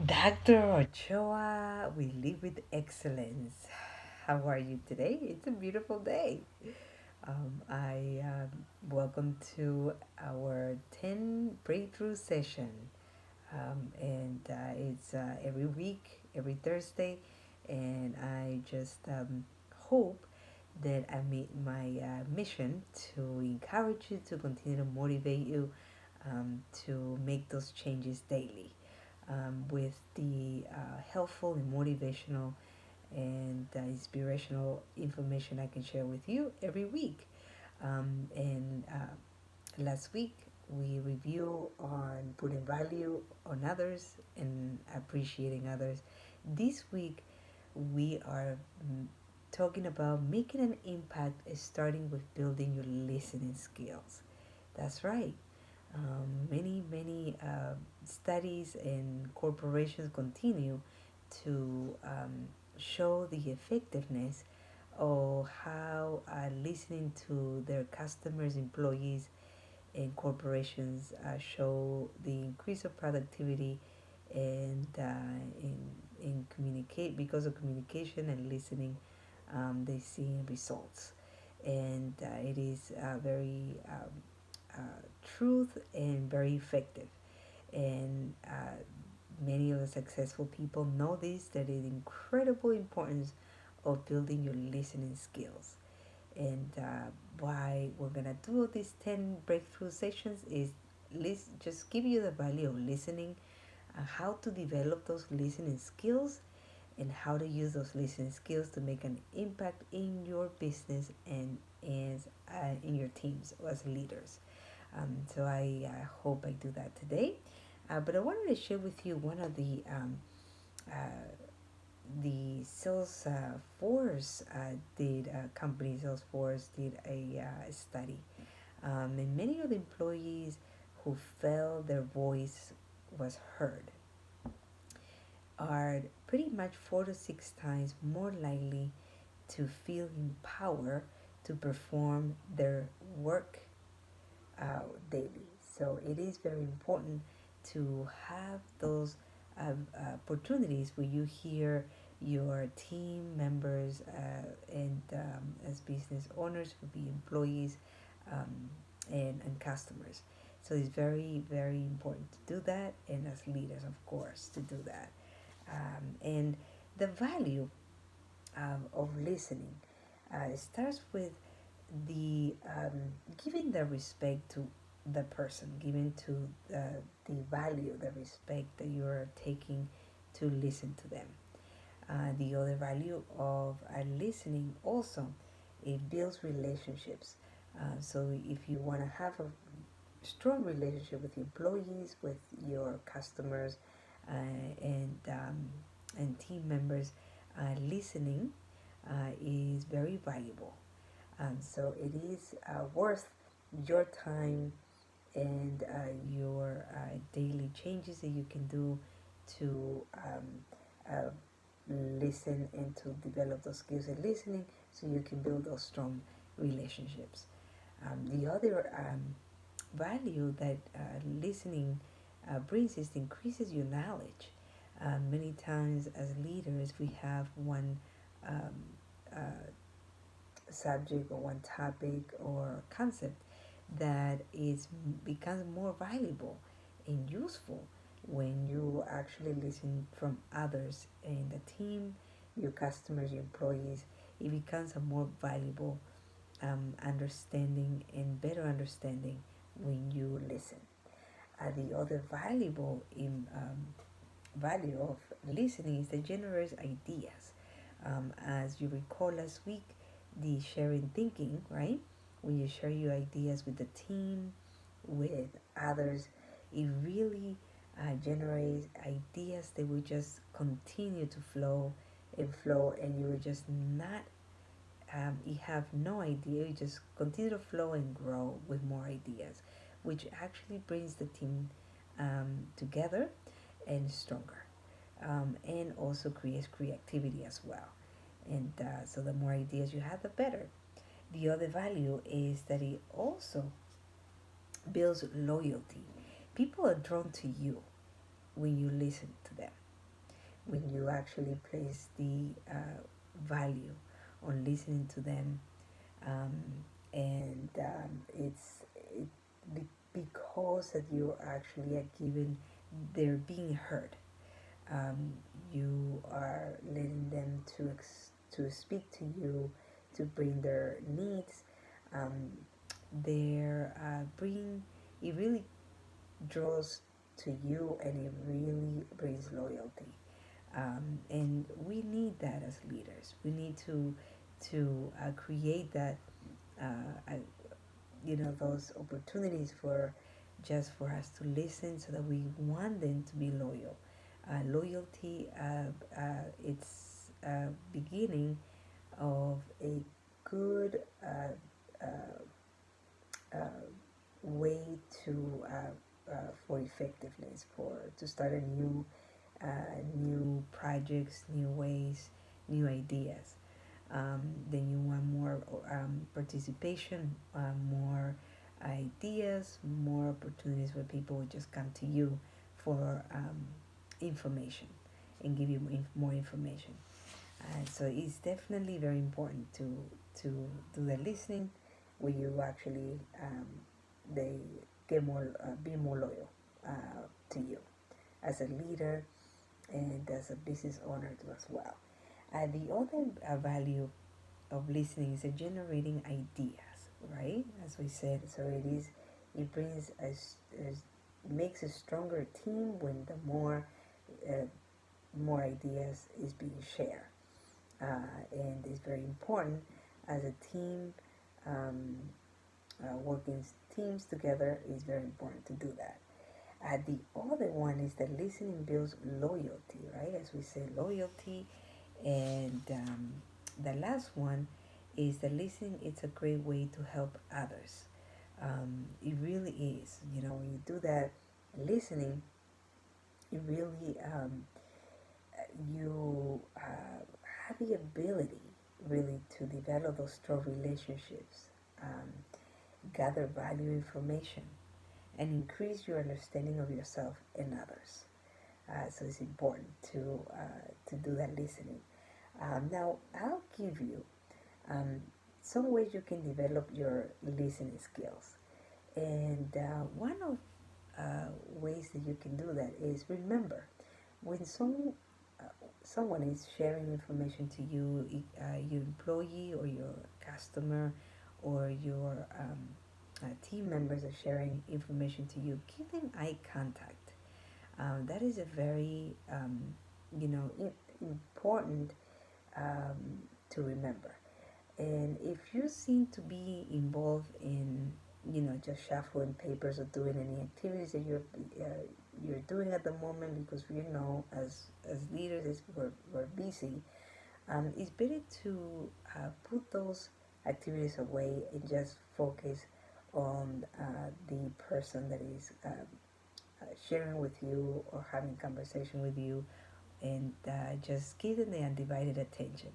Dr. Ochoa, we live with excellence. How are you today? It's a beautiful day. I welcome to our 10 breakthrough session. And it's every week, every Thursday. And I just hope that I meet my mission to encourage you, to continue to motivate you to make those changes daily with the helpful and motivational and inspirational information I can share with you every week. And last week we review on putting value on others and appreciating others. This week we are talking about making an impact, starting with building your listening skills. That's right. Many studies and corporations continue to show the effectiveness of how listening to their customers, employees, and corporations show the increase of productivity and in communicate because of communication and listening. They see results, and it is very truth and very effective. And many of the successful people know this, that is incredible importance of building your listening skills. And why we're gonna do these 10 breakthrough sessions is just give you the value of listening, how to develop those listening skills, and how to use those listening skills to make an impact in your business and as in your teams as leaders. So I hope I do that today. But I wanted to share with you one of uh, the Salesforce did company Salesforce did a study, and many of the employees who felt their voice was heard are pretty much 4 to 6 times more likely to feel empowered to perform their work daily. So it is very important to have those opportunities where you hear your team members and as business owners would be employees um, and customers. So it's very, very important to do that, and as leaders, of course, to do that. And the value of listening starts with the giving the respect to the person, giving to the value, the respect that you're taking to listen to them. The other value of listening also, it builds relationships. So if you want to have a strong relationship with employees, with your customers, and team members, listening is very valuable. So it is worth your time and your daily changes that you can do to uh, listen and to develop those skills of listening so you can build those strong relationships. The other value that listening brings is increases your knowledge. Many times as leaders we have one um, uh, subject or one topic or concept that is becomes more valuable and useful when you actually listen from others in the team, your customers, your employees. It becomes a more valuable understanding and better understanding when you listen. The other valuable value of listening is that generates ideas. As you recall last week, the sharing thinking, right? When you share your ideas with the team, with others, it really generates ideas that will just continue to flow, and you will just not, you have no idea, you just continue to flow and grow with more ideas, which actually brings the team together and stronger, and also creates creativity as well. And so the more ideas you have, the better. The other value is that it also builds loyalty. People are drawn to you when you listen to them. when you actually place the value on listening to them, um, and it because that you actually are given, they're being heard. um, you are letting them to speak to you, to bring their needs. um, they're bring It really draws to you, and it really brings loyalty. And we need that as leaders. We need to create that, uh, uh, those opportunities for just for us to listen, so that we want them to be loyal. Loyalty, it's beginning of a good uh, way to for effectiveness, for to start a new projects, new ways, new ideas. Then you want more participation, more ideas, more opportunities where people will just come to you for information and give you more information. So it's definitely very important to do the listening, where you actually they get more be more loyal to you as a leader and as a business owner too as well. The other value of listening is generating ideas, right? As we said, so it brings makes a stronger team when the uh, more ideas is being shared. And it's very important as a team, um, working teams together is very important to do that. The other one is that listening builds loyalty, right? As we say, loyalty. And the last one is that listening, it's a great way to help others. It really is. When you do that listening, it really you have the ability really to develop those strong relationships, um, gather value information, and increase your understanding of yourself and others. So it's important to do that listening. Now, I'll give you um, some ways you can develop your listening skills. And one of ways that you can do that is, remember, when uh, someone is sharing information to you, your employee or your customer or your team members are sharing information to you, give them eye contact. That is a very important to remember. And if you seem to be involved in, just shuffling papers or doing any activities that you're doing at the moment, because as leaders we're busy, it's better to put those activities away and just focus on the person that is sharing with you or having conversation with you, and just give them the undivided attention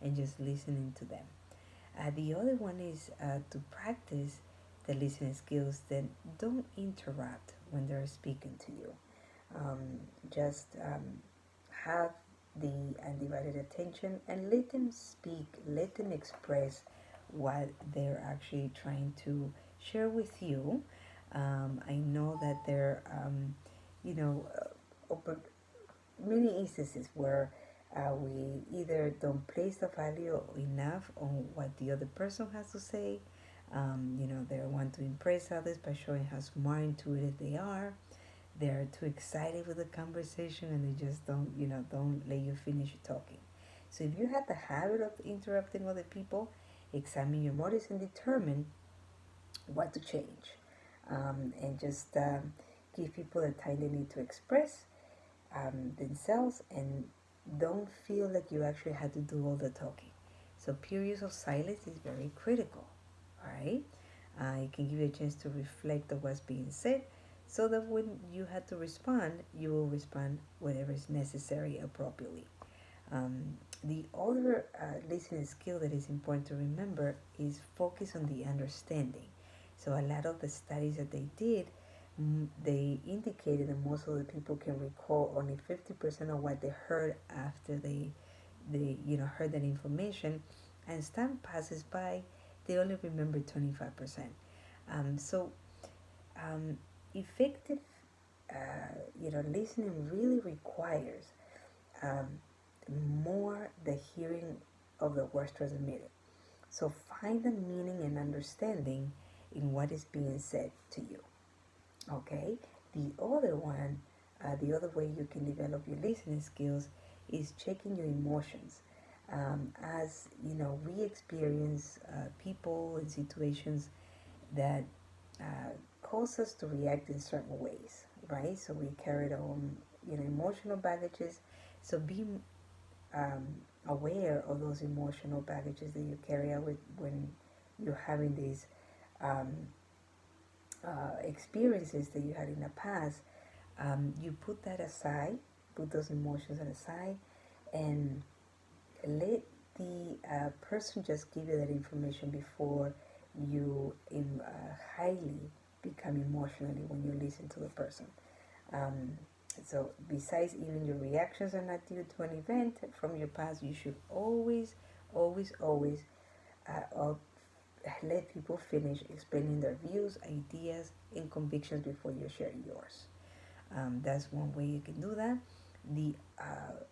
and just listening to them. The other one is to practice the listening skills. Then don't interrupt when they're speaking to you. Um, just have the undivided attention and let them speak, let them express what they're actually trying to share with you. I know that there, you know, many instances where we either don't place the value enough on what the other person has to say. They want to impress others by showing how smart, intuitive they are. They're too excited with the conversation, and they just don't let you finish talking. So if you have the habit of interrupting other people, examine your motives and determine what to change. And just give people the time they need to express themselves, and don't feel like you actually had to do all the talking. So periods of silence is very critical. All right, it can give you a chance to reflect on what's being said, so that when you have to respond, you will respond whatever is necessary appropriately. The other listening skill that is important to remember is focus on the understanding. So a lot of the studies that they did they indicated that most of the people can recall only 50% of what they heard after they heard that information, and as time passes by, they only remember 25%. So um, effective, listening really requires um, more the hearing of the words transmitted. So find the meaning and understanding in what is being said to you. Okay. The other way you can develop your listening skills is checking your emotions. As you know, we experience people and situations that uh, cause us to react in certain ways, right? So we carry our own, emotional baggages. So be um, aware of those emotional baggages that you carry out with when you're having these um, experiences that you had in the past. You put that aside, put those emotions aside, and let the person just give you that information before you highly become emotionally when you listen to the person. Um, so, besides even your reactions are not due to an event from your past, you should always, always, always uh, let people finish explaining their views, ideas, and convictions before you share yours. That's one way you can do that. The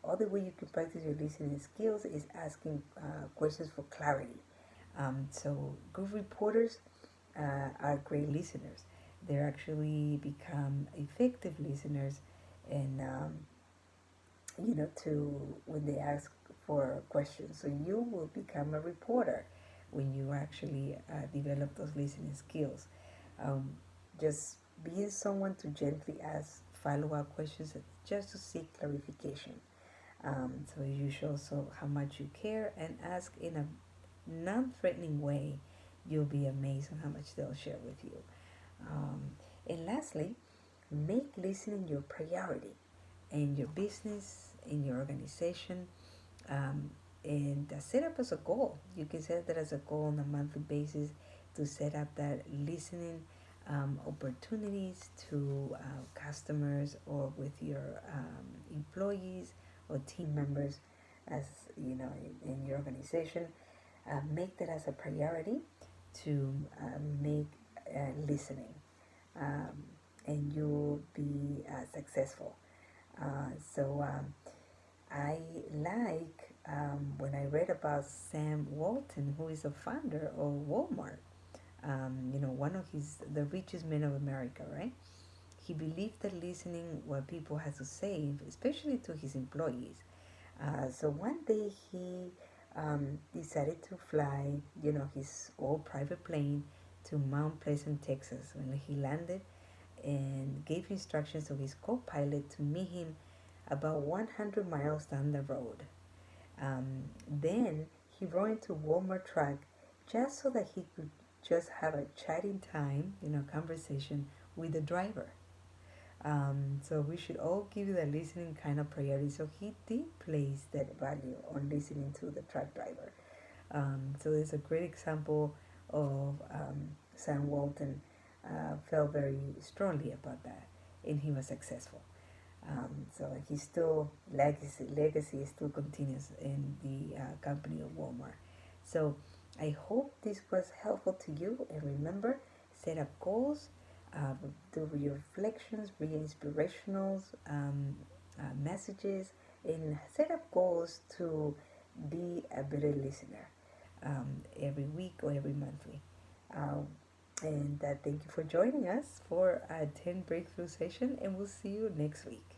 other way you can practice your listening skills is asking questions for clarity. So, good reporters are great listeners. They're actually become effective listeners, and to when they ask for questions. So you will become a reporter when you actually develop those listening skills. Um, just being someone to gently ask follow-up questions just to seek clarification. So you show also how much you care and ask in a non-threatening way. You'll be amazed on how much they'll share with you. Um, and lastly, make listening your priority in your business, in your organization, um, and set up as a goal. You can set that as a goal on a monthly basis to set up that listening opportunities to customers or with your employees or team members, as you know, in your organization. Make that as a priority to make listening, um, and you'll be successful. So I like when I read about Sam Walton, who is a founder of Walmart. One of the richest men of America, right? He believed that listening what people had to say, especially to his employees. So one day he decided to fly, his old private plane to Mount Pleasant, Texas. When he landed, and gave instructions to his co-pilot to meet him about 100 miles down the road. Then he rode into Walmart truck just so that he could just have a chatting time, conversation with the driver. So we should all give the listening kind of priority. So he did place that value on listening to the truck driver. So it's a great example of Sam Walton felt very strongly about that, and he was successful. So his still legacy still continues in the company of Walmart. So I hope this was helpful to you. And remember, set up goals, do reflections, read inspirational messages, and set up goals to be a better listener every week or every monthly. Um, and thank you for joining us for a 10 breakthrough session, and we'll see you next week.